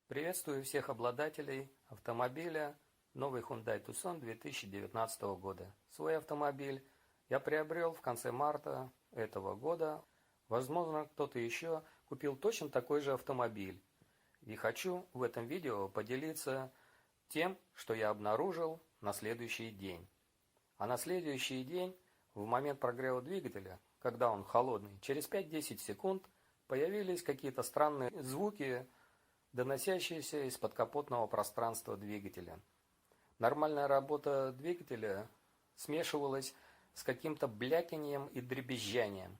Приветствую всех обладателей автомобиля новый Hyundai Tucson 2019 года. Свой автомобиль я приобрел в конце марта этого года. Возможно, кто-то еще купил точно такой же автомобиль. И хочу в этом видео поделиться тем, что я обнаружил на следующий день. А на следующий день, в момент прогрева двигателя, когда он холодный, через 5-10 секунд появились какие-то странные звуки, доносящиеся из подкапотного пространства двигателя. Нормальная работа двигателя смешивалась с каким-то бляканьем и дребезжанием.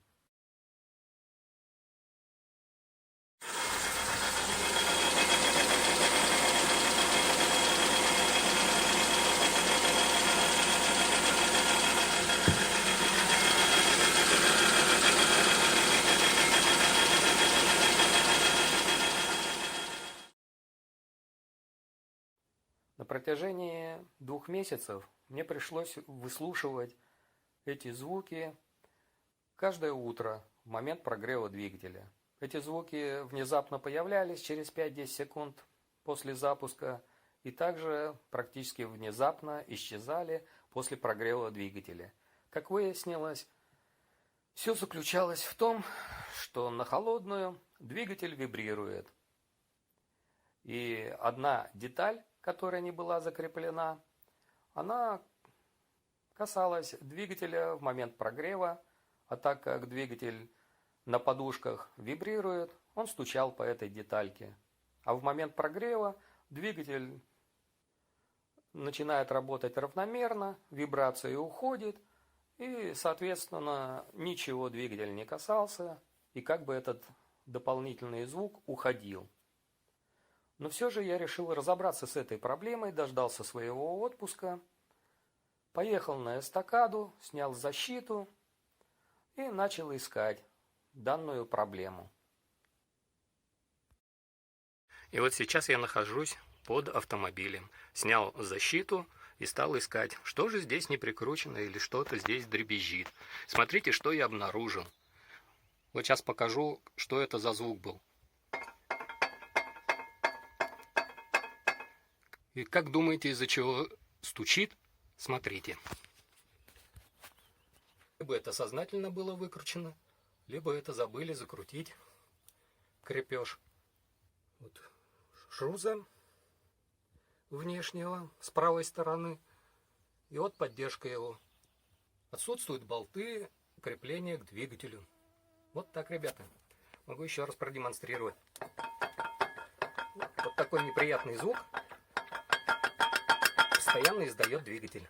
На протяжении 2 месяцев мне пришлось выслушивать эти звуки каждое утро в момент прогрева двигателя. Эти звуки внезапно появлялись через 5-10 секунд после запуска и также практически внезапно исчезали после прогрева двигателя. Как выяснилось, все заключалось в том, что на холодную двигатель вибрирует. И одна деталь, которая не была закреплена, она касалась двигателя в момент прогрева, а так как двигатель на подушках вибрирует, он стучал по этой детальке. А в момент прогрева двигатель начинает работать равномерно, вибрация уходит, и, соответственно, ничего двигатель не касался, и как бы этот дополнительный звук уходил. Но все же я решил разобраться с этой проблемой, дождался своего отпуска, поехал на эстакаду, снял защиту и начал искать данную проблему. И вот сейчас я нахожусь под автомобилем, снял защиту и стал искать, что же здесь не прикручено или что-то здесь дребезжит. Смотрите, что я обнаружил. Вот сейчас покажу, что это за звук был. И как думаете, из-за чего стучит? Смотрите. Либо это сознательно было выкручено, либо это забыли закрутить крепеж. Вот шруза внешнего с правой стороны. И вот поддержка его. Отсутствуют болты крепления к двигателю. Вот так, ребята. Могу еще раз продемонстрировать. Вот такой неприятный звук постоянно издает двигатель.